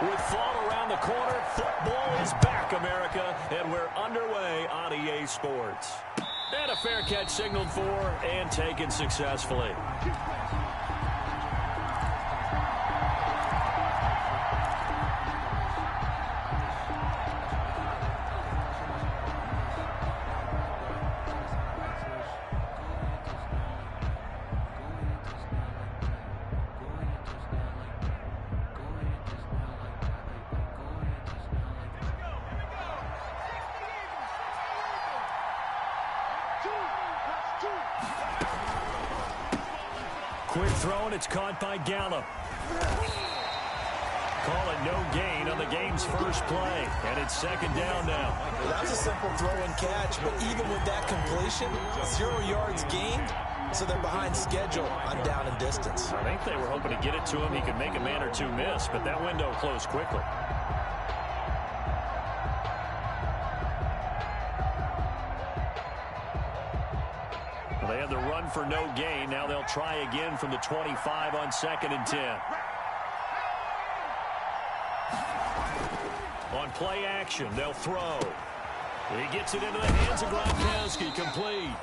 With fall around the corner, football is back, America, and we're underway on EA Sports. And a fair catch signaled for and taken successfully. Quick throw, and it's caught by Gallup. Call it no gain on the game's first play, and it's second down now. Well, that was a simple throw and catch, but even with that completion, 0 yards gained, so they're behind schedule on down and distance. I think they were hoping to get it to him. He could make a man or two miss, but that window closed quickly. They had the run for no gain. Now they'll try again from the 25 on 2nd and 10. On play action, they'll throw. He gets it into the hands of Gronkowski, complete.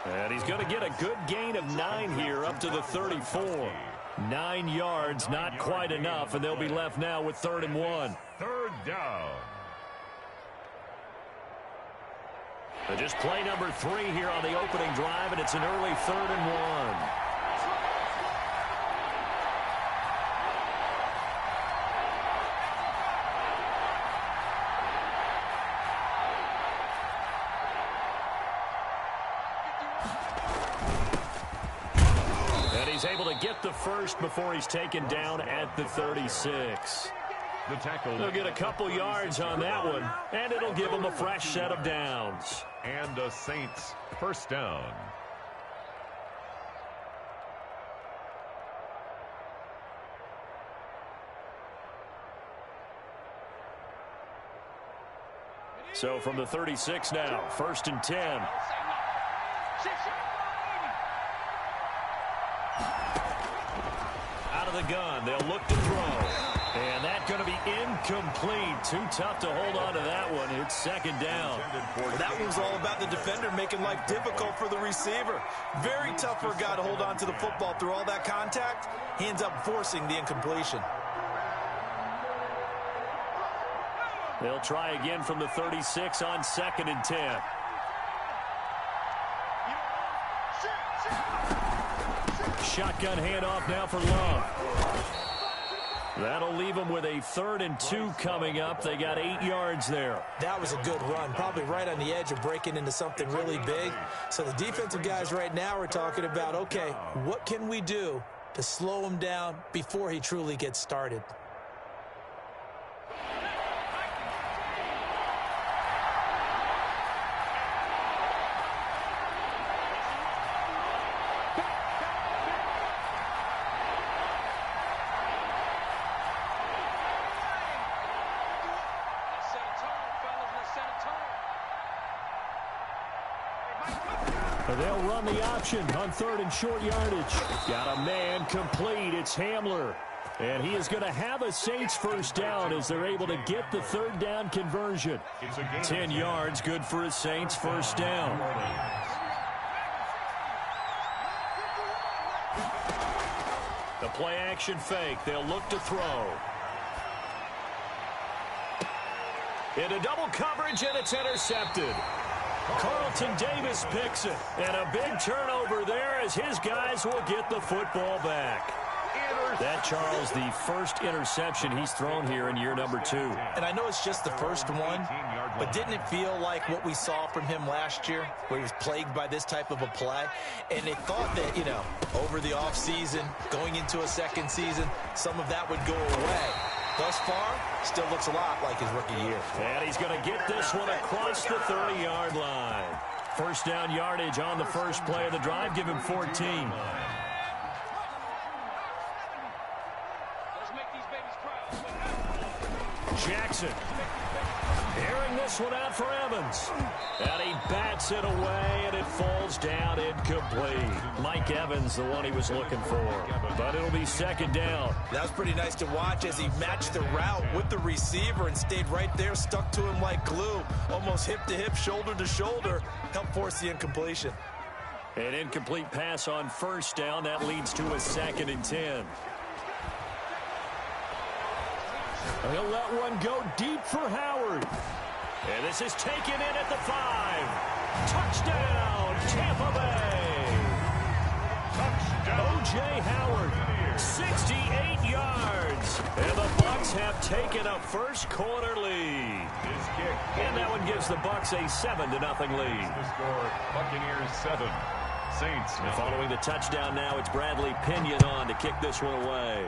And he's going to get a good gain of 9 here up to the 34. 9 yards, not quite enough, and they'll be left now with 3rd and 1. Third down. So just play number 3 here on the opening drive, and it's an early 3rd and 1. And he's able to get the first before he's taken down at the 36. The tackle. They'll get a couple yards on that one, and it'll give them a fresh set of downs. And a Saints first down. So from the 36 now, 1st and 10. Out of the gun, they'll look to throw. And that's going to be incomplete. Too tough to hold on to that one. It's 2nd down. That one's all about the defender making life difficult for the receiver. Very tough for a guy to hold on to the football through all that contact. He ends up forcing the incompletion. They'll try again from the 36 on 2nd and 10. Shotgun handoff now for Love. That'll leave them with a 3rd and 2 coming up. They got 8 yards there. That was a good run, probably right on the edge of breaking into something really big. So the defensive guys right now are talking about, okay, what can we do to slow him down before he truly gets started? They'll run the option on 3rd and short yardage. Got a man complete. It's Hamler. And he is going to have a Saints first down as they're able to get the 3rd down conversion. 10 yards, good for a Saints first down. The play action fake. They'll look to throw. Into double coverage, and it's intercepted. Carlton Davis picks it, and a big turnover there as his guys will get the football back. That, Charles, the first interception he's thrown here in year number 2. And I know it's just the first one, but didn't it feel like what we saw from him last year, where he was plagued by this type of a play? And they thought that, you know, over the offseason, going into a second season, some of that would go away. Thus far, still looks a lot like his rookie year. And he's going to get this one across the 30-yard line. First down yardage on the first play of the drive. Give him 14. Jackson. Airing this one out for Evans. And he bats it away, and it falls down incomplete. Mike Evans, the one he was looking for. But it'll be second down. That was pretty nice to watch as he matched the route with the receiver and stayed right there, stuck to him like glue. Almost hip to hip, shoulder to shoulder. Helped force the incompletion. An incomplete pass on first down. That leads to a 2nd and 10. He'll let one go deep for Howard. And this is taken in at the 5. Touchdown, Tampa Bay. Touchdown. O.J. Howard, 68 yards. And the Bucs have taken a first quarter lead. His kick. And that one gives the Bucs a 7-0 lead. The score, Buccaneers 7, Saints. And following the touchdown now, it's Bradley Pinion on to kick this one away.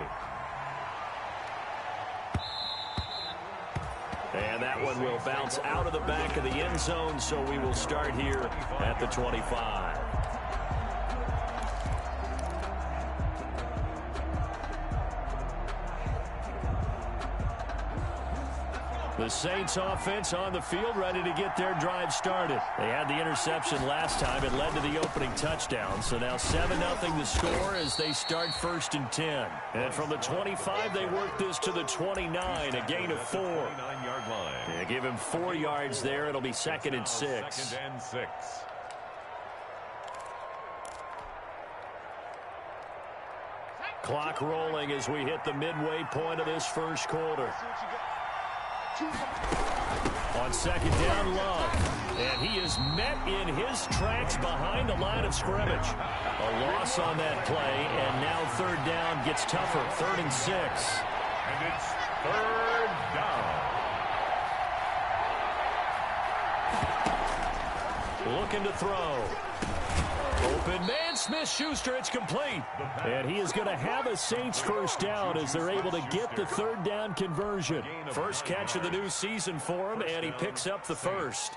And that one will bounce out of the back of the end zone, so we will start here at the 25. The Saints offense on the field, ready to get their drive started. They had the interception last time. It led to the opening touchdown. So now 7-0 the score as they start 1st and 10. And from the 25, they work this to the 29, a gain of 4. 29-yard line. They give him 4 yards there. It'll be 2nd and 6. 2nd and 6. Clock rolling as we hit the midway point of this first quarter. On 2nd down, Love. And he is met in his tracks behind the line of scrimmage. A loss on that play, and now 3rd down gets tougher. 3rd and 6. And it's 3rd down. Looking to throw. Open man, Smith-Schuster, it's complete. And he is going to have a Saints first down as they're able to get the 3rd down conversion. First catch of the new season for him, and he picks up the first.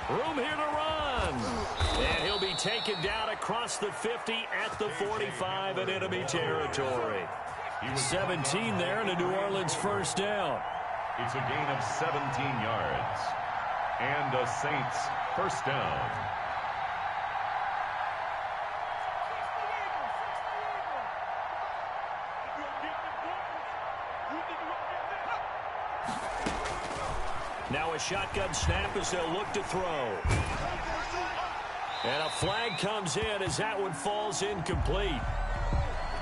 Room here to run. And he'll be taken down across the 50 at the 45 in enemy territory. 17 there and a New Orleans first down. It's a gain of 17 yards. And a Saints first down. Now a shotgun snap as they'll look to throw. And a flag comes in as that one falls incomplete.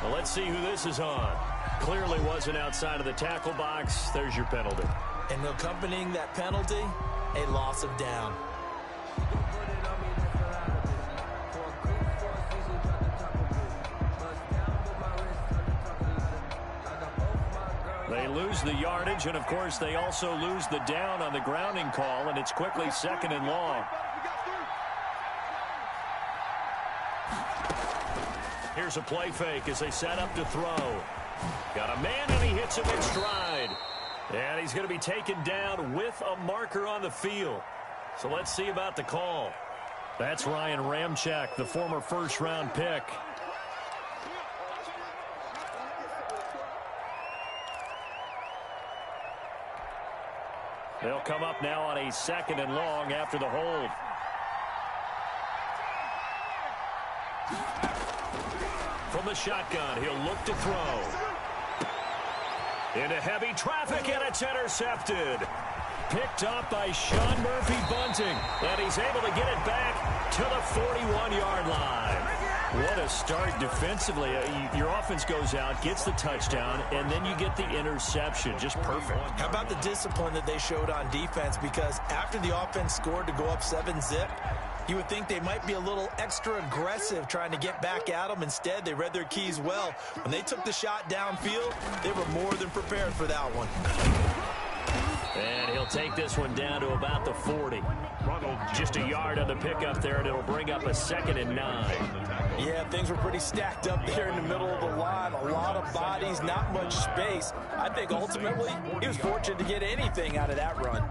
Well, let's see who this is on. Clearly wasn't outside of the tackle box. There's your penalty. And accompanying that penalty, a loss of down. They lose the yardage, and of course they also lose the down on the grounding call, and it's quickly 2nd and long. Here's a play fake as they set up to throw. Got a man, and he hits him in stride. And he's going to be taken down with a marker on the field. So let's see about the call. That's Ryan Ramczyk, the former first-round pick. They'll come up now on a 2nd and long after the hold. From the shotgun, he'll look to throw. Into heavy traffic, and it's intercepted. Picked up by Sean Murphy-Bunting, and he's able to get it back to the 41-yard line. What a start defensively. Your offense goes out, gets the touchdown, and then you get the interception. Just perfect. How about the discipline that they showed on defense? Because after the offense scored to go up 7-zip, you would think they might be a little extra aggressive trying to get back at them. Instead, they read their keys well. When they took the shot downfield, they were more than prepared for that one. And he'll take this one down to about the 40. Just a yard on the pickup there, and it'll bring up a 2nd and 9. Yeah, things were pretty stacked up there in the middle of the line. A lot of bodies, not much space. I think ultimately he was fortunate to get anything out of that run.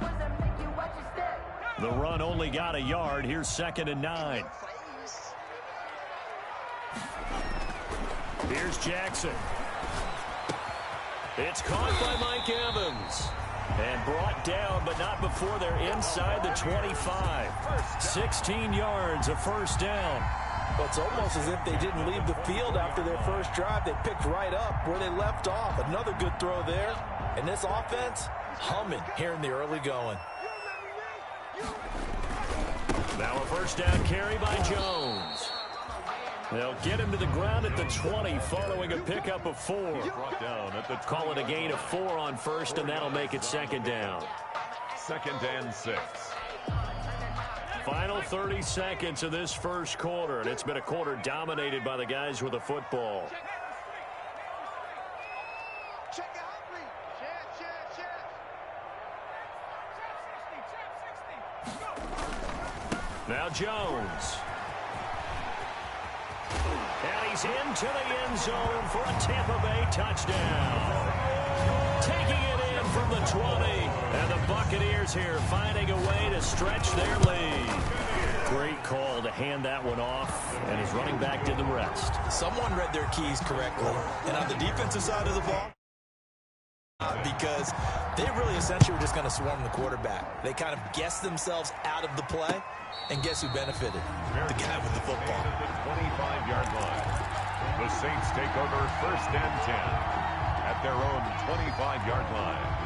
The run only got a yard. Here's 2nd and 9. Here's Jackson. It's caught by Mike Evans. And brought down, but not before they're inside the 25. 16 yards, a first down. Well, it's almost as if they didn't leave the field after their first drive. They picked right up where they left off. Another good throw there. And this offense, humming here in the early going. Now a first down carry by Jones. They'll get him to the ground at the 20 following a pickup of 4. Call it a gain of 4 on first, and that'll make it 2nd down. 2nd and 6. Final 30 seconds of this first quarter, and it's been a quarter dominated by the guys with the football. Now Jones. And he's into the end zone for a Tampa Bay touchdown. Taking it in from the 20. And the Buccaneers here finding a way to stretch their lead. Great call to hand that one off. And his running back did the rest. Someone read their keys correctly. And on the defensive side of the ball, because they really essentially were just going to swarm the quarterback. They kind of guessed themselves out of the play. And guess who benefited? The guy with the football. At the 25-yard line. The Saints take over 1st and 10 at their own 25-yard line.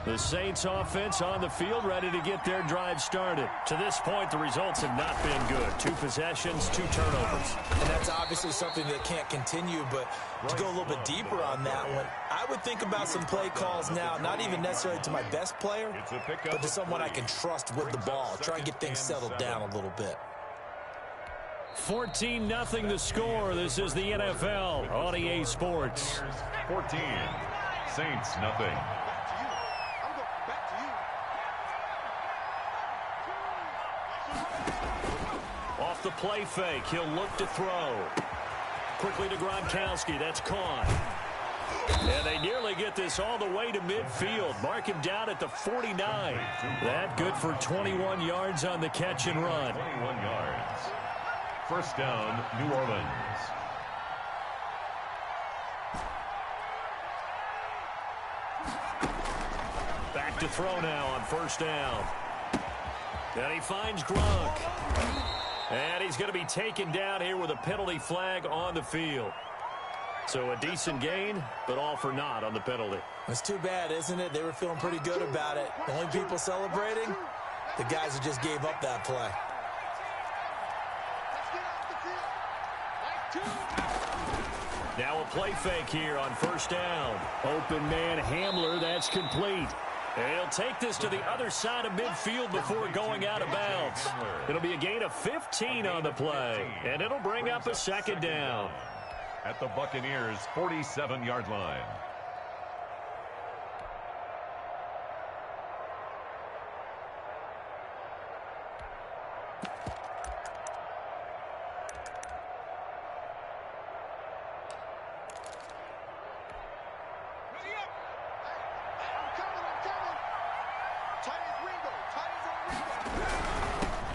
The Saints offense on the field, ready to get their drive started. To this point, the results have not been good. 2 possessions, 2 turnovers. And that's obviously something that can't continue, but to go a little bit deeper on that one, I would think about some play calls now, not even necessarily to my best player, but to someone I can trust with the ball. Try and get things settled down a little bit. 14-0 the score. This is the NFL on EA Sports. 14. Saints nothing. Off the play fake, he'll look to throw. Quickly to Gronkowski, that's caught. And they nearly get this all the way to midfield. Mark him down at the 49. That good for 21 yards on the catch and run. 21 yards. First down, New Orleans. Back to throw now on first down. And he finds Gronk. And he's going to be taken down here with a penalty flag on the field. So a decent gain, but all for naught on the penalty. It's too bad, isn't it? They were feeling pretty good about it. The only people celebrating, the guys who just gave up that play. Now a play fake here on first down. Open man Hamler, that's complete. And he'll take this to the other side of midfield before going out of bounds. It'll be a gain of 15 on the play, and it'll bring up a 2nd down. At the Buccaneers' 47-yard line.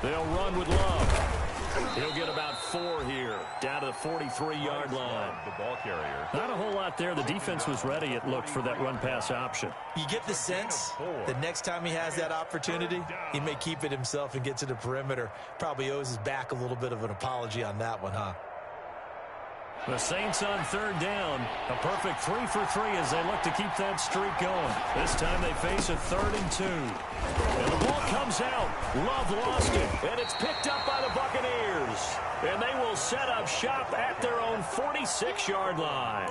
They'll run with Love. He'll get about 4 here, down to the 43-yard line. The ball carrier. Not a whole lot there. The defense was ready, it looked, for that run-pass option. You get the sense that next time he has that opportunity, he may keep it himself and get to the perimeter. Probably owes his back a little bit of an apology on that one, huh? The Saints on third down. A perfect 3 for 3 as they look to keep that streak going. This time they face a 3rd and 2. And the ball comes out. Love lost it. And it's picked up by the Buccaneers. And they will set up shop at their own 46-yard line.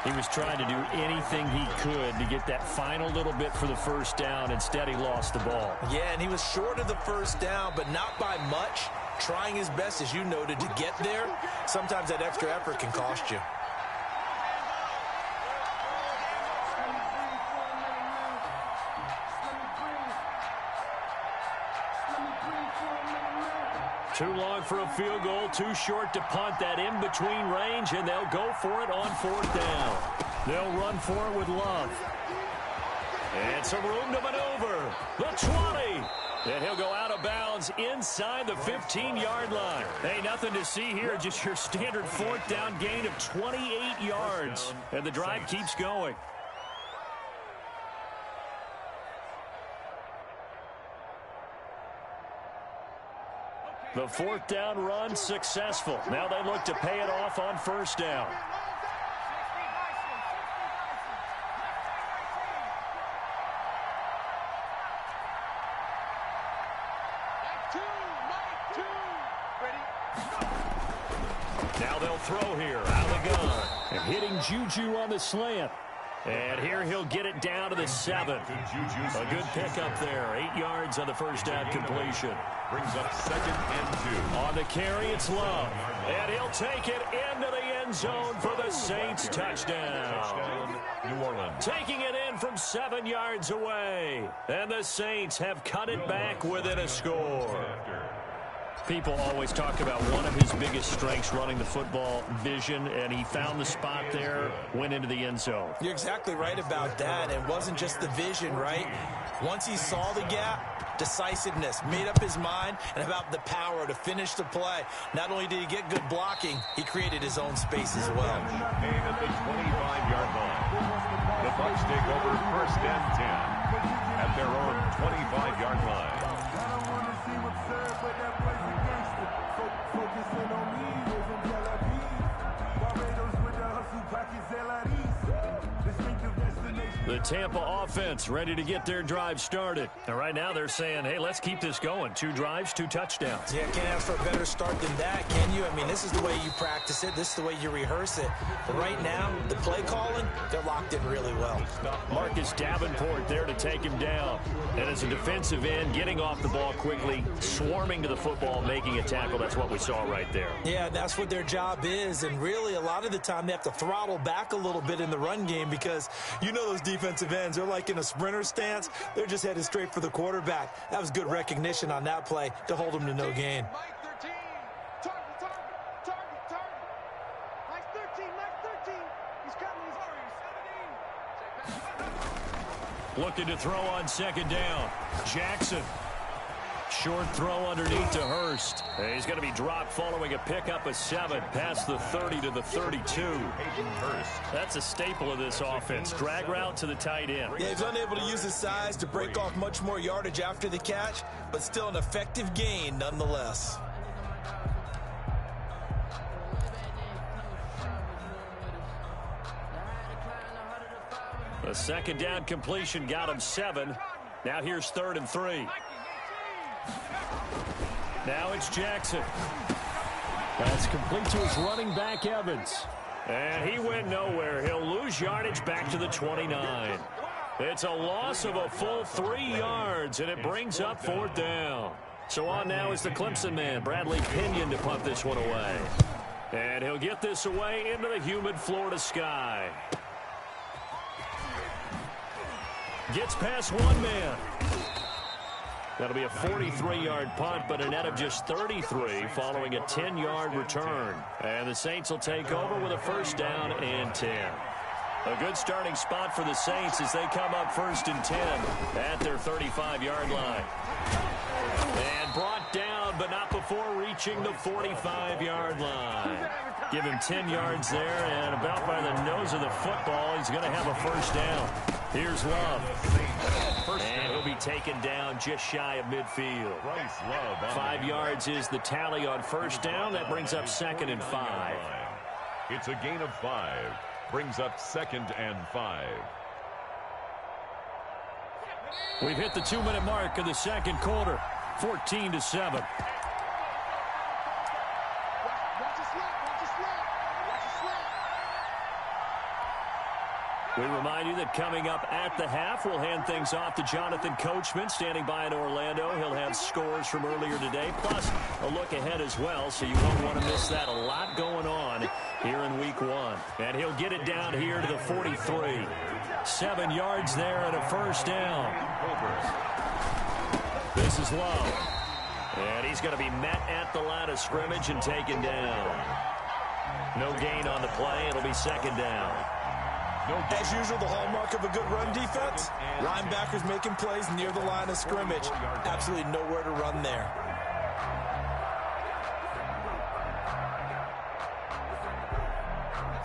He was trying to do anything he could to get that final little bit for the first down. Instead, he lost the ball. Yeah, and he was short of the first down, but not by much. Trying his best, as you noted, to get there. Sometimes that extra effort can cost you. Too long for a field goal, too short to punt. That in-between range, and they'll go for it on 4th down. They'll run for it with Love. And some room to maneuver. The 20. And he'll go out of bounds inside the 15-yard line. Hey, nothing to see here, just your standard 4th down gain of 28 yards. And the drive keeps going. The 4th down run successful. Now they look to pay it off on 1st down. Now they'll throw here out of the gun. And hitting Juju on the slant. And here he'll get it down to the 7. A good pickup there. 8 yards on the first down completion. Brings up 2nd and 2. On the carry, it's Love. And he'll take it into the end zone for the Saints touchdown. New Orleans. Taking it in from 7 yards away. And the Saints have cut it back within a score. People always talk about one of his biggest strengths running the football, vision, and he found the spot there, went into the end zone. You're exactly right about that. It wasn't just the vision, right? Once he saw the gap, decisiveness, made up his mind, and about the power to finish the play. Not only did he get good blocking, he created his own space as well. And at the 25-yard line, the Bucs take over 1st and 10 at their own 25-yard line. The Tampa offense ready to get their drive started. And right now they're saying, hey, let's keep this going. 2 drives, 2 touchdowns. Yeah, can't ask for a better start than that, can you? I mean, this is the way you practice it. This is the way you rehearse it. But right now, the play calling, they're locked in really well. Marcus Davenport there to take him down. And as a defensive end, getting off the ball quickly, swarming to the football, making a tackle. That's what we saw right there. Yeah, that's what their job is. And really, a lot of the time, they have to throttle back a little bit in the run game because you know those defensive ends, they're like in a sprinter stance. They're just headed straight for the quarterback. That was good recognition on that play to hold him to no gain. Looking to throw on 2nd down. Jackson. Short throw underneath to Hurst. He's going to be dropped following a pickup of 7 past the 30 to the 32. That's a staple of this offense. Drag route to the tight end. Yeah, he's unable to use his size to break off much more yardage after the catch, but still an effective gain nonetheless. The 2nd down completion got him 7. Now here's 3rd and 3. Now it's Jackson. That's complete to his running back, Evans. And he went nowhere. He'll lose yardage back to the 29. It's a loss of a full 3 yards, and it brings up 4th down. So on now is the Clemson man, Bradley Pinion, to punt this one away. And he'll get this away into the humid Florida sky. Gets past one man. That'll be a 43-yard punt, but a net of just 33 following a 10-yard return. And the Saints will take over with a 1st down and 10. A good starting spot for the Saints as they come up 1st and 10 at their 35-yard line. And brought down, but not before reaching the 45-yard line. Give him 10 yards there, and about by the nose of the football, he's going to have a 1st down. Here's Love. And he'll be taken down just shy of midfield. 5 yards is the tally on 1st down. That brings up 2nd and 5. It's a gain of 5. Brings up 2nd and 5. We've hit the 2-minute mark of the second quarter. 14-7. We remind you that coming up at the half, we'll hand things off to Jonathan Coachman, standing by in Orlando. He'll have scores from earlier today, plus a look ahead as well, so you won't want to miss that. A lot going on here in Week 1. And he'll get it down here to the 43. 7 yards there and a first down. This is low. And he's going to be met at the line of scrimmage and taken down. No gain on the play. It'll be second down. As usual, the hallmark of a good run defense, linebackers making plays near the line of scrimmage. Absolutely nowhere to run there.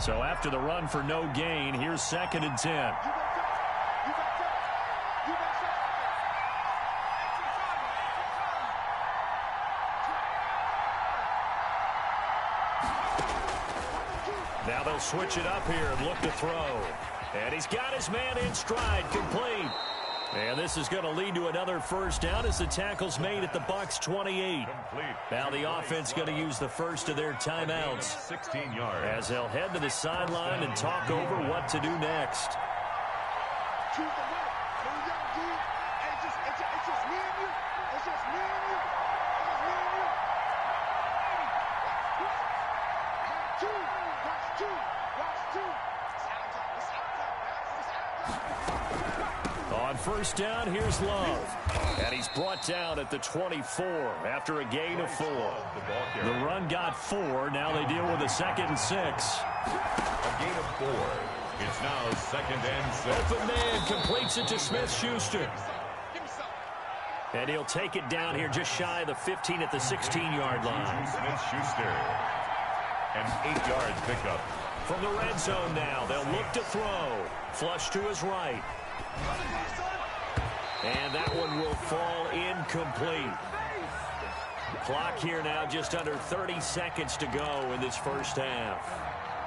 So after the run for no gain, here's 2nd and 10. Now they'll switch it up here and look to throw. And he's got his man in stride, complete. And this is going to lead to another first down as the tackle's made at the Bucs 28. Now the offense going to use the first of their timeouts 16 yards. as they'll head to the sideline and talk over what to do next. On first down, here's Love. And he's brought down at the 24 after a gain of 4. The run got 4. Now they deal with a 2nd and 6. A gain of 4. It's now 2nd and 6. Open man completes it to Smith-Schuster. And he'll take it down here just shy of the 15 at the 16-yard line. Smith-Schuster. An 8-yard pickup. From the red zone now, they'll look to throw. Flush to his right. And that one will fall incomplete. Clock here now just under 30 seconds to go in this first half.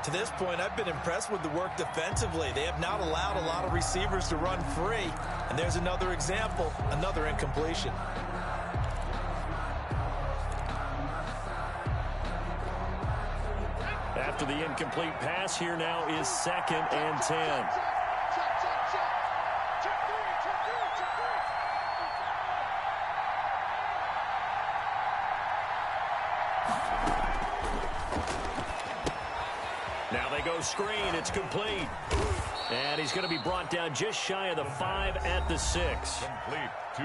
To this point, I've been impressed with the work defensively. They have not allowed a lot of receivers to run free. And there's another example, another incompletion. After the incomplete pass, here now is 2nd and 10. Now they go screen. It's complete. And he's going to be brought down just shy of the 5 at the 6.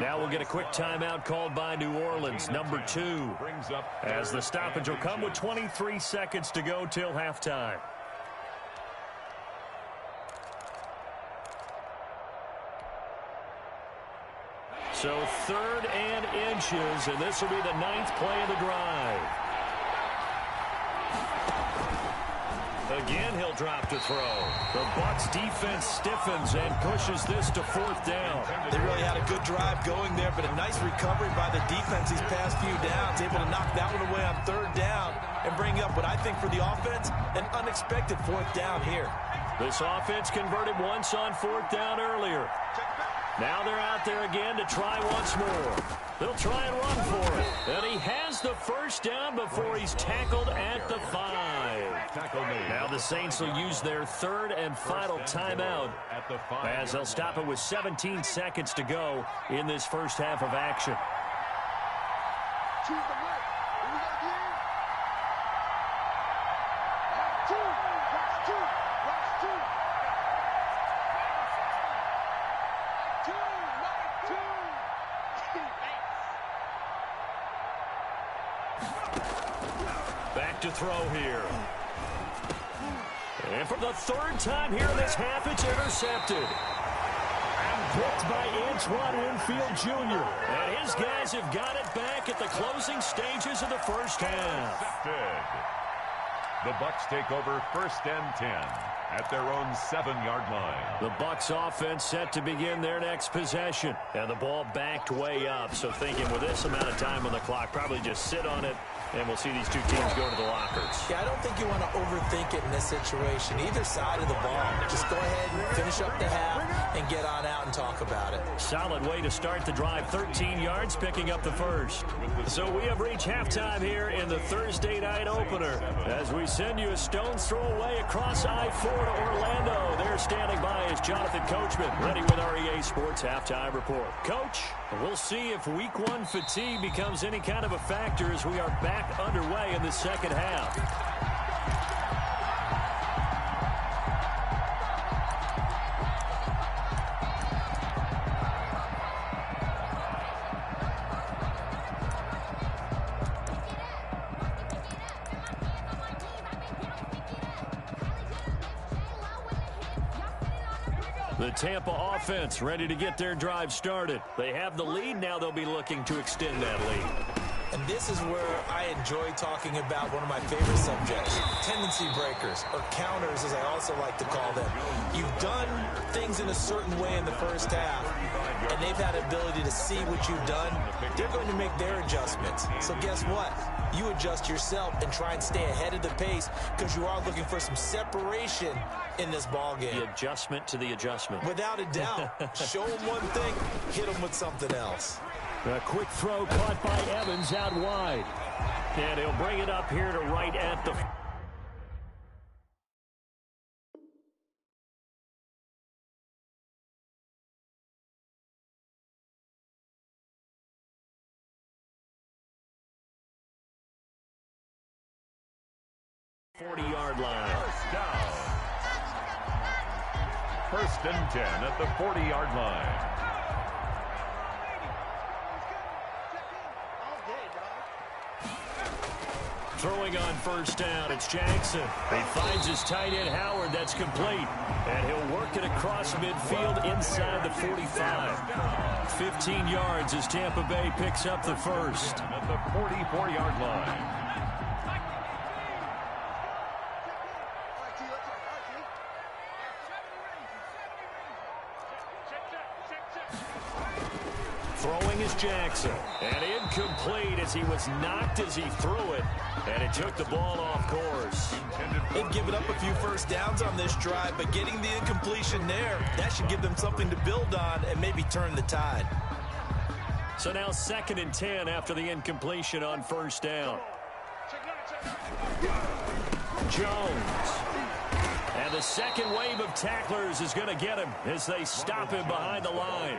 Now we'll get a quick timeout called by New Orleans, number 2. As the stoppage will come with 23 seconds to go till halftime. So 3rd and inches, and this will be the 9th play of the drive. Again, he'll drop to throw. The Bucs defense stiffens and pushes this to 4th down. They really had a good drive going there, but a nice recovery by the defense these past few downs, able to knock that one away on 3rd down and bring up what I think for the offense, an unexpected 4th down here. This offense converted once on 4th down earlier. Now they're out there again to try once more. They'll try and run for it. And he has the first down before he's tackled at the 5. Now the Saints will use their 3rd and final timeout as they'll stop it with 17 seconds to go in this first half of action. Back to throw here. And for the 3rd time here in this half, it's intercepted. And picked by Antoine Winfield Jr. And his guys have got it back at the closing stages of the first half. The Bucs take over 1st and 10 at their own 7-yard line. The Bucs offense set to begin their next possession. And the ball backed way up. So thinking with this amount of time on the clock, probably just sit on it And we'll see these two teams go to the lockers. Yeah, I don't think you want to overthink it in this situation. Either side of the ball. Just go ahead and finish up the half and get on out and talk about it. Solid way to start the drive. 13 yards, picking up the first. So we have reached halftime here in the Thursday night opener. As we send you a stone's throw away across I-4 to Orlando. There standing by is Jonathan Coachman, ready with our EA Sports Halftime Report. Coach, we'll see if Week 1 fatigue becomes any kind of a factor as we are back underway in the second half. The Tampa offense ready to get their drive started. They have the lead. Now they'll be looking to extend that lead. And this is where I enjoy talking about one of my favorite subjects, tendency breakers, or counters as I also like to call them. You've done things in a certain way in the first half, and they've had the ability to see what you've done. They're going to make their adjustments. So guess what? You adjust yourself and try and stay ahead of the pace because you are looking for some separation in this ball game. The adjustment to the adjustment. Without a doubt. Show them one thing, hit them with something else. A quick throw caught by Evans out wide. And he'll bring it up here to right at the... .40-yard line. First down. First and 10 at the 40-yard line. Throwing on first down, it's Jackson. He finds his tight end, Howard. That's complete. And he'll work it across midfield inside the 45. 15 yards as Tampa Bay picks up the first. At the 44-yard line. Throwing is Jackson. And incomplete as he was knocked as he threw it. And it took the ball off course. They've given up a few first downs on this drive, but getting the incompletion there, that should give them something to build on and maybe turn the tide. So now 2nd and 10 after the incompletion on first down. Jones. And the second wave of tacklers is going to get him as they stop him behind the line.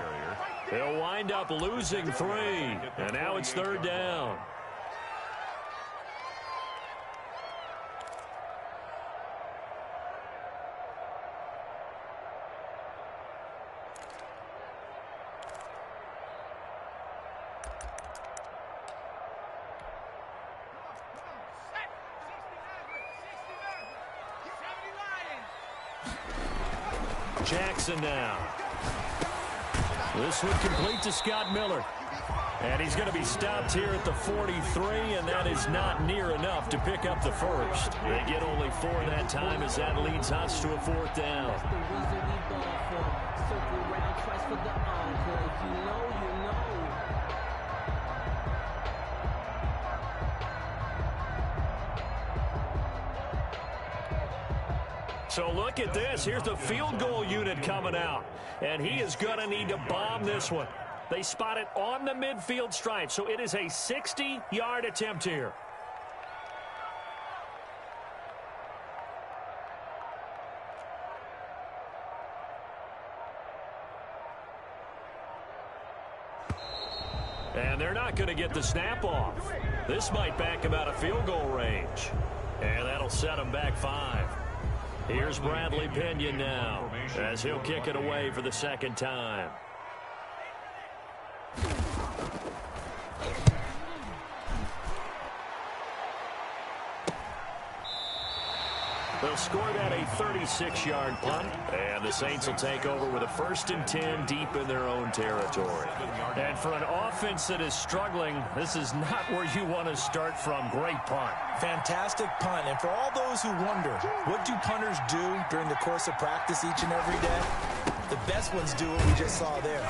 They'll wind up losing 3. And now it's 3rd down. Jackson now. This one complete to Scott Miller. And he's going to be stopped here at the 43, and that is not near enough to pick up the first. They get only 4 that time as that leads us to a 4th down. So look at this. Here's the field goal unit coming out. And he is going to need to bomb this one. They spot it on the midfield stripe. So it is a 60-yard attempt here. And they're not going to get the snap off. This might back him out of field goal range. And that'll set him back 5. Here's Bradley Pinion now as he'll kick it away for the 2nd time. They'll score that a 36-yard punt, and the Saints will take over with a 1st and 10 deep in their own territory. And for an offense that is struggling, this is not where you want to start from. Great punt. Fantastic punt. And for all those who wonder, what do punters do during the course of practice each and every day? The best ones do what we just saw there.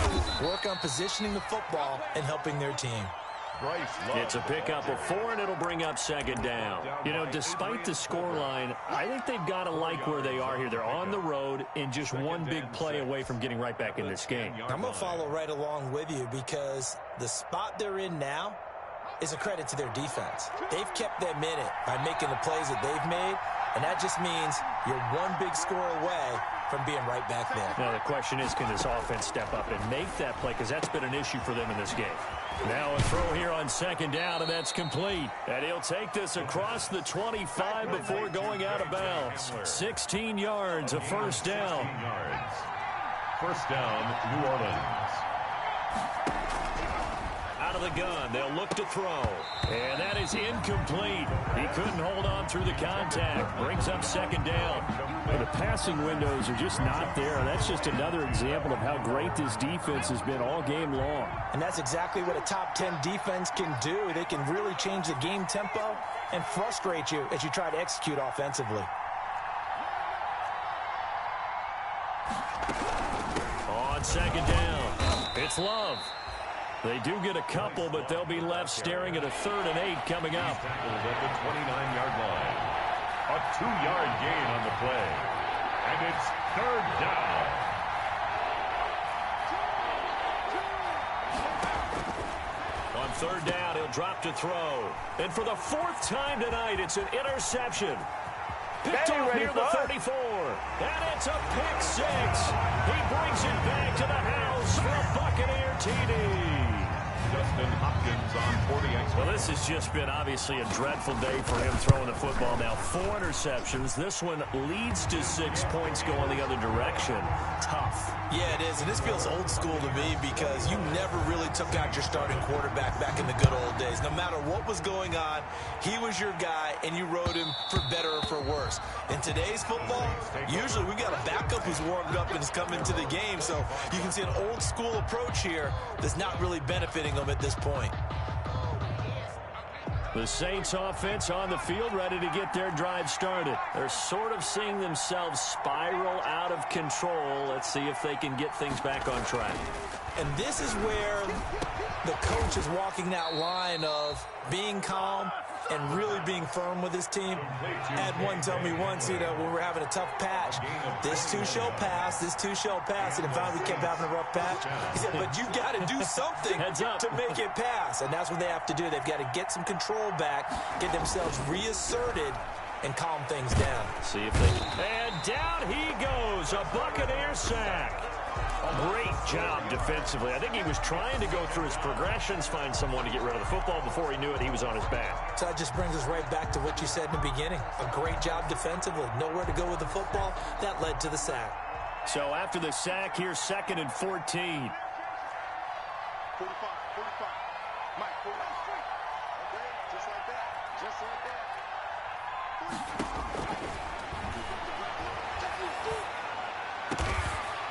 Work on positioning the football and helping their team. It's a pickup of 4, and it'll bring up second down. You know, despite the scoreline, I think they've got to like where they are here. They're on the road and just one big play away from getting right back in this game. I'm going to follow right along with you because the spot they're in now is a credit to their defense. They've kept them in it by making the plays that they've made, and that just means you're one big score away from being right back there. Now the question is, can this offense step up and make that play? Because that's been an issue for them in this game. Now a throw here on second down, and that's complete. And he'll take this across the 25 before going out of bounds. 16 yards, a first down. First down, New Orleans. Out of the gun, they'll look to throw. And that is incomplete. He couldn't hold on through the contact. Brings up second down. But the passing windows are just not there. That's just another example of how great this defense has been all game long. And that's exactly what a top 10 defense can do. They can really change the game tempo and frustrate you as you try to execute offensively. On second down, it's Love. They do get a couple, but they'll be left staring at a 3rd and 8 coming up. At the 29-yard line. A 2-yard gain on the play. And it's 3rd down. On 3rd down, he'll drop to throw. And for the 4th time tonight, it's an interception. Picked off near the 34. And it's a pick 6. He brings it back to the house for a Buccaneer TD. Justin Hopkins on 40 extra. Well, this has just been obviously a dreadful day for him throwing the football. Now 4 interceptions. This one leads to 6 points going the other direction. Tough. Yeah, it is. And this feels old school to me because you never really took out your starting quarterback back in the good old days. No matter what was going on, he was your guy, and you rode him for better or for worse. In today's football, usually we got a backup who's warmed up and has come into the game. So you can see an old school approach here that's not really benefiting them at this point. The Saints offense on the field, ready to get their drive started. They're sort of seeing themselves spiral out of control. Let's see if they can get things back on track. And this is where the coach is walking that line of being calm and really being firm with his team. I had one tell me once, you know, when we're having a tough patch, this too shall pass, this too shall pass. And finally we kept having a rough patch. He said, but you got to do something to make it pass. And that's what they have to do. They've got to get some control back, get themselves reasserted, and calm things down. See if they can. And down he goes, a Buccaneer sack. Great job defensively. I think he was trying to go through his progressions, find someone to get rid of the football. Before he knew it, he was on his back. So that just brings us right back to what you said in the beginning. A great job defensively. Nowhere to go with the football. That led to the sack. So after the sack, here's 2nd and 14. 45, 45. Mike, 45 straight. Okay, just like that. Just like that.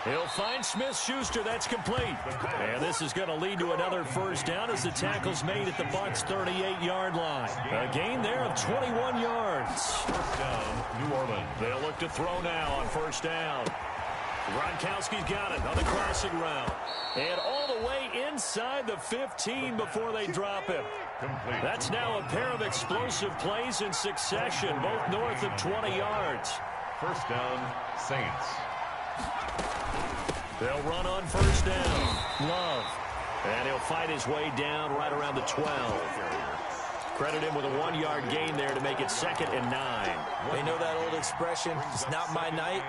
He'll find Smith-Schuster. That's complete. And this is going to lead to another first down as the tackle's made at the Bucs' 38-yard line. A gain there of 21 yards. First down, New Orleans. They'll look to throw now on first down. Gronkowski's got it on the crossing route. And all the way inside the 15 before they drop him. Complete. That's now a pair of explosive plays in succession, both north of 20 yards. First down, Saints. They'll run on first down. Love. And he'll fight his way down right around the 12. Credit him with a 1-yard gain there to make it 2nd and 9. They know that old expression, it's not my night.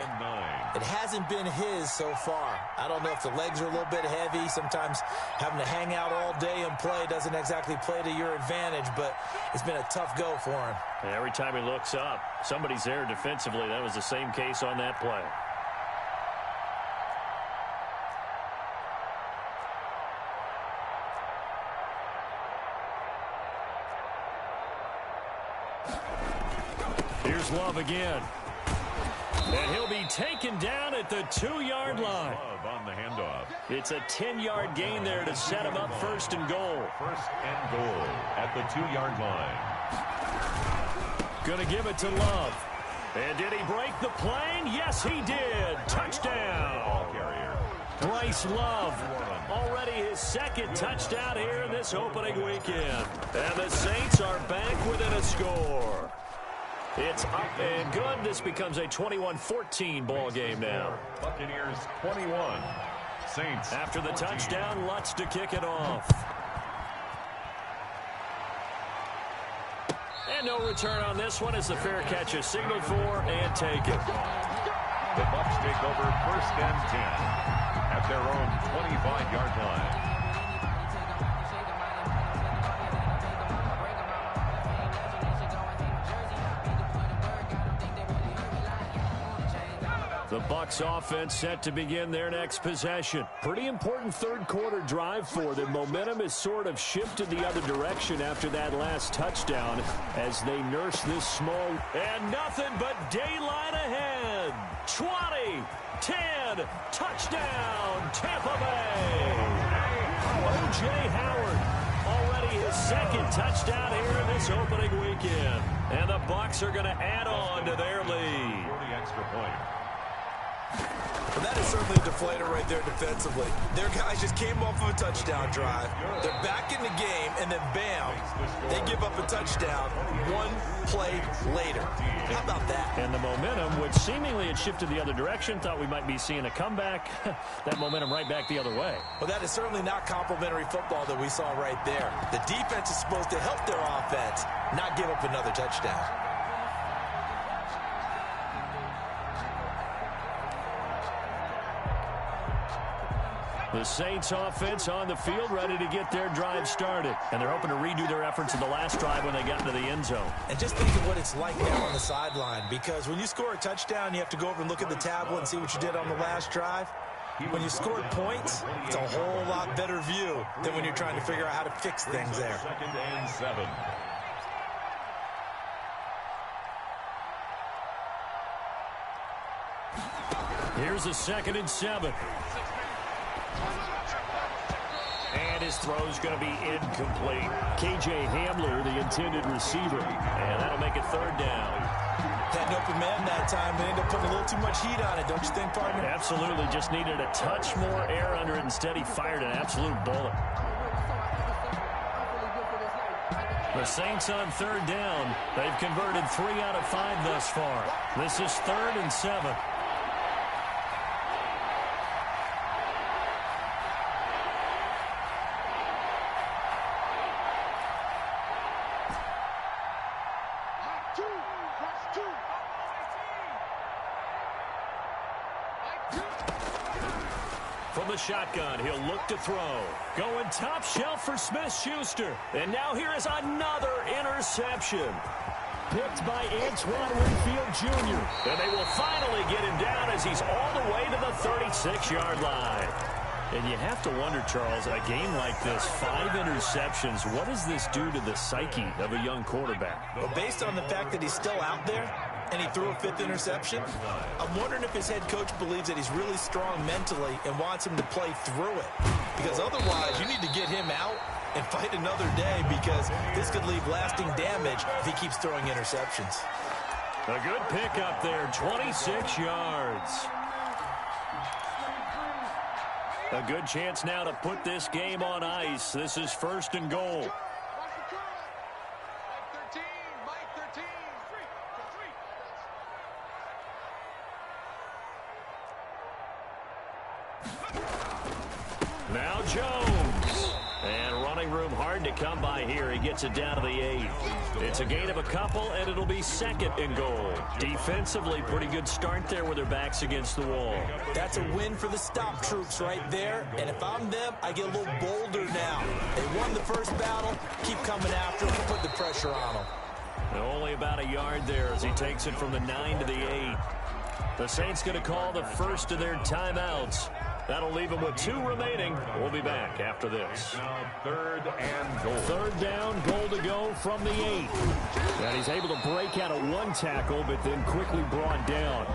It hasn't been his so far. I don't know if the legs are a little bit heavy. Sometimes having to hang out all day and play doesn't exactly play to your advantage, but it's been a tough go for him. And every time he looks up, somebody's there defensively. That was the same case on that play. Here's Love again. And he'll be taken down at the 2-yard line. Love on the handoff. It's a 10-yard gain there to set him up 1st and goal. 1st and goal at the 2-yard line. Going to give it to Love. And did he break the plane? Yes, he did. Touchdown. Ball carrier. Bryce Love, already his second touchdown here in this opening weekend. And the Saints are back within a score. It's up and good. This becomes a 21-14 ball game now. Buccaneers 21. Saints. After the touchdown, Lutz to kick it off. And no return on this one as the fair catch is signaled for and taken. The Bucs take over 1st and 10 at their own 25-yard line. The Bucs offense set to begin their next possession. Pretty important third quarter drive for them. Momentum has sort of shifted the other direction after that last touchdown as they nurse this small. And nothing but daylight ahead. 20, 10, touchdown, Tampa Bay. O.J. Howard, already his second touchdown here in this opening weekend. And the Bucs are going to add on to their lead. 40 extra point. Well, that is certainly a deflator right there defensively. Their guys just came off of a touchdown drive. They're back in the game, and then bam, they give up a touchdown one play later. How about that? And the momentum, which seemingly had shifted the other direction, thought we might be seeing a comeback. That momentum right back the other way. Well, that is certainly not complimentary football that we saw right there. The defense is supposed to help their offense, not give up another touchdown. The Saints offense on the field ready to get their drive started. And they're hoping to redo their efforts in the last drive when they got into the end zone. And just think of what it's like now on the sideline, because when you score a touchdown, you have to go over and look at the tablet and see what you did on the last drive. When you scored points, it's a whole lot better view than when you're trying to figure out how to fix things there. 2nd and 7. Here's a 2nd and 7. And his throw's going to be incomplete. K.J. Hamler, the intended receiver. And that'll make it 3rd down. Had an open man that time, but ended up putting a little too much heat on it, don't you think, partner? Absolutely. Just needed a touch more air under it. Instead, he fired an absolute bullet. The Saints on 3rd down. They've converted 3 out of 5 thus far. This is 3rd and 7. From the shotgun, he'll look to throw. Going top shelf for Smith-Schuster. And now here is another interception. Picked by Antoine Winfield Jr. And they will finally get him down as he's all the way to the 36-yard line. And you have to wonder, Charles, a game like this, 5 interceptions, what does this do to the psyche of a young quarterback? Well, based on the fact that he's still out there and he threw a 5th interception, I'm wondering if his head coach believes that he's really strong mentally and wants him to play through it. Because otherwise, you need to get him out and fight another day, because this could leave lasting damage if he keeps throwing interceptions. A good pickup there, 26 yards. A good chance now to put this game on ice. This is 1st and goal. Now Jones. And running room hard to come by here. He gets it down to the 8. It's a gain of a couple, and it'll be 2nd and goal. Defensively, pretty good start there with their backs against the wall. That's a win for the stop troops right there. And if I'm them, I get a little bolder now. They won the first battle. Keep coming after them. Put the pressure on them. And only about a yard there as he takes it from the 9 to the 8. The Saints going to call the first of their timeouts. That'll leave him with 2 remaining. We'll be back after this. Now 3rd and goal. 3rd down, goal to go from the 8. And he's able to break out of 1 tackle, but then quickly brought down.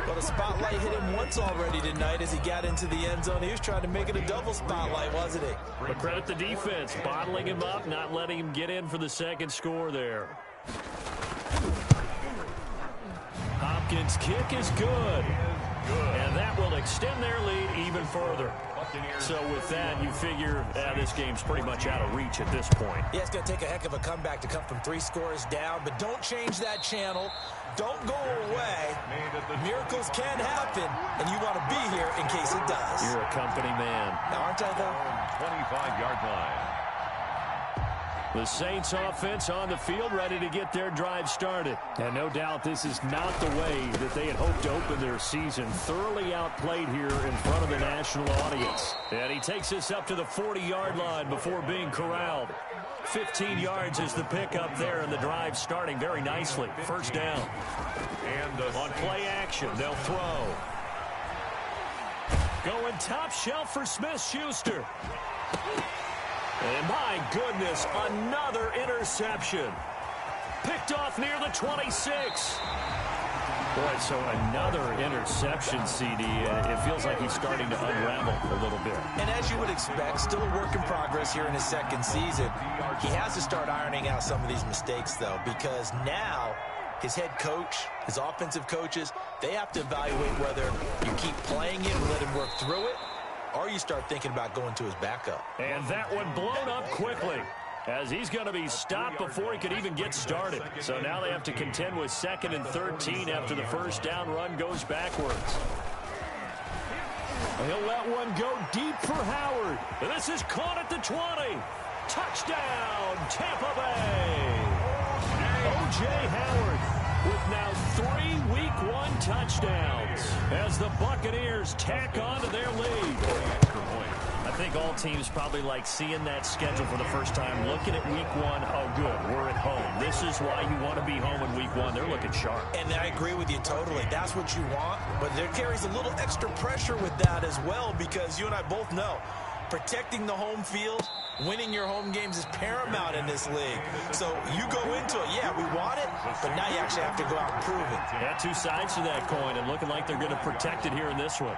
Well, the spotlight hit him once already tonight as he got into the end zone. He was trying to make it a double spotlight, wasn't he? But credit the defense, bottling him up, not letting him get in for the 2nd score there. Hopkins' kick is good. And that will extend their lead even further. So with that, you figure this game's pretty much out of reach at this point. Yeah, it's going to take a heck of a comeback to come from 3 scores down, but don't change that channel. Don't go away. Miracles can happen, and you want to be here in case it does. You're a company man. Aren't I, though? 25-yard line. The Saints offense on the field, ready to get their drive started. And no doubt this is not the way that they had hoped to open their season. Thoroughly outplayed here in front of the national audience. And he takes us up to the 40-yard line before being corralled. 15 yards is the pickup there, and the drive starting very nicely. First down. And on play action, they'll throw. Going top shelf for Smith-Schuster. And my goodness, another interception. Picked off near the 26. Boy, so another interception, CD. It feels like he's starting to unravel a little bit. And as you would expect, still a work in progress here in his second season. He has to start ironing out some of these mistakes, though, because now his head coach, his offensive coaches, they have to evaluate whether you keep playing him and let him work through it, or you start thinking about going to his backup. And that one blown up quickly, as he's going to be stopped before he could even get started. So now they have to contend with 2nd and 13 after the first down run goes backwards. He'll let one go deep for Howard. And this is caught at the 20. Touchdown, Tampa Bay. O.J. Howard with now 3 Week 1 touchdowns as the Buccaneers tack on to their lead. I think all teams probably like seeing that schedule for the first time, looking at Week 1. Oh, good, we're at home. This is why you want to be home in Week 1. They're looking sharp. And I agree with you totally. That's what you want, but there carries a little extra pressure with that as well, because you and I both know protecting the home field, winning your home games is paramount in this league. So you go into it, yeah, we want it, but now you actually have to go out and prove it. Yeah, 2 sides to that coin, and looking like they're going to protect it here in this one.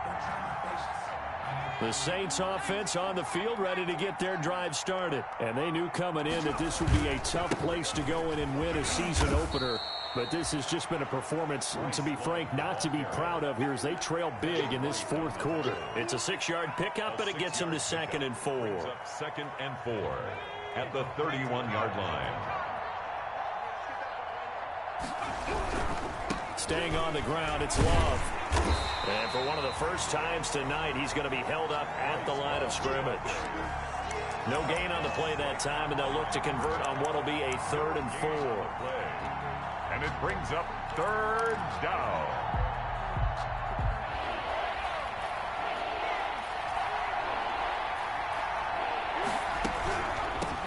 The Saints offense on the field, ready to get their drive started. And they knew coming in that this would be a tough place to go in and win a season opener. But this has just been a performance, to be frank, not to be proud of here as they trail big in this 4th quarter. It's a 6-yard pickup, and it gets them to 2nd and 4. 2nd and 4 at the 31-yard line. Staying on the ground, it's Love. And for one of the first times tonight, he's going to be held up at the line of scrimmage. No gain on the play that time, and they'll look to convert on what will be a 3rd and 4. And it brings up 3rd down.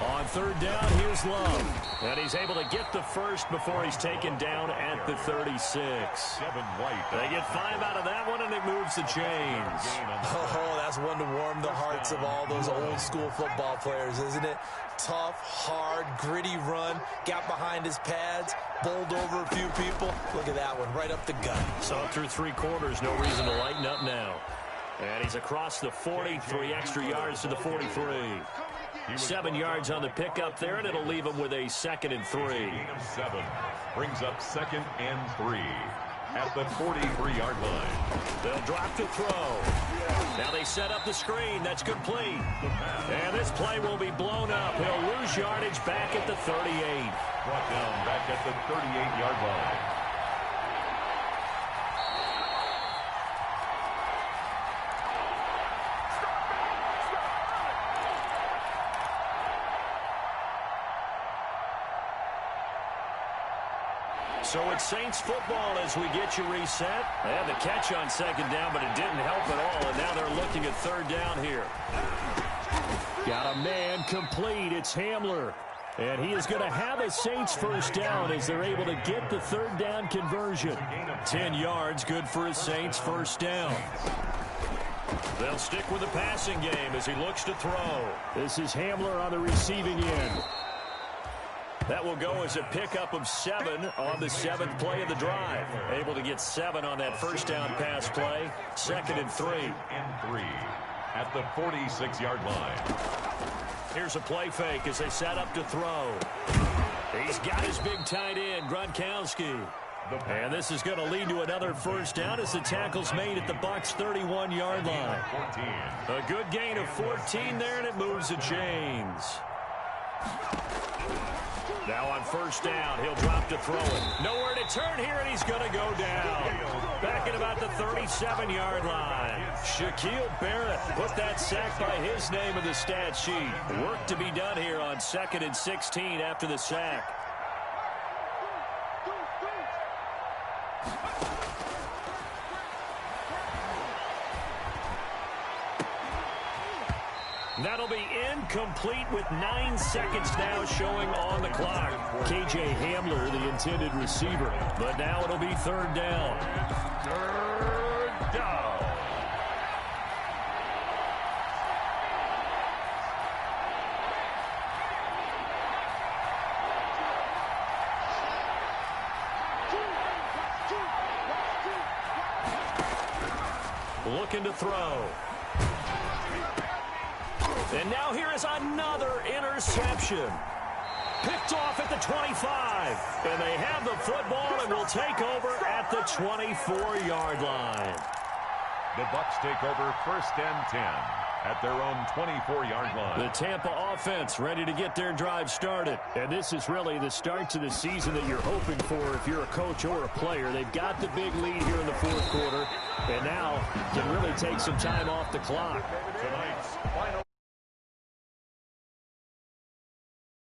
On 3rd down, here's Love. And he's able to get the first before he's taken down at the 36. 7 White. They get 5 out of that one, and it moves the chains. Oh, that's one to warm the hearts of all those old school football players, isn't it? Tough, hard, gritty run. Got behind his pads, bowled over a few people. Look at that one, right up the gut. So through 3 quarters, no reason to lighten up now. And he's across the 40, 3 extra yards to the 43. 7 yards on the pickup there, and it'll leave him with a 2nd and 3. 7 brings up 2nd and 3 at the 43-yard line. They'll drop to throw. Now they set up the screen. That's complete. And this play will be blown up. He'll lose yardage back at the 38. Brought down back at the 38-yard line. So it's Saints football as we get you reset. They had the catch on 2nd down, but it didn't help at all, and now they're looking at 3rd down here. Got a man complete. It's Hamler. And he is going to have a Saints first down as they're able to get the 3rd down conversion. 10 yards, good for a Saints first down. They'll stick with the passing game as he looks to throw. This is Hamler on the receiving end. That will go as a pickup of 7 on the 7th play of the drive. Able to get 7 on that first down pass play. 2nd and 3. And 3 at the 46-yard line. Here's a play fake as they set up to throw. He's got his big tight end, Gronkowski. And this is going to lead to another first down as the tackle's made at the Bucs 31-yard line. A good gain of 14 there, and it moves the chains. Now on first down, he'll drop to throw it. Nowhere to turn here, and he's going to go down. Back at about the 37-yard line. Shaquille Barrett put that sack by his name in the stat sheet. Work to be done here on 2nd and 16 after the sack. That'll be incomplete with 9 seconds now showing on the clock. K.J. Hamler, the intended receiver. But now it'll be third down. Third down. Looking to throw. And now here is another interception. Picked off at the 25. And they have the football and will take over at the 24-yard line. The Bucs take over 1st and 10 at their own 24-yard line. The Tampa offense ready to get their drive started. And this is really the start to the season that you're hoping for if you're a coach or a player. They've got the big lead here in the 4th quarter. And now can really take some time off the clock. Tonight's final.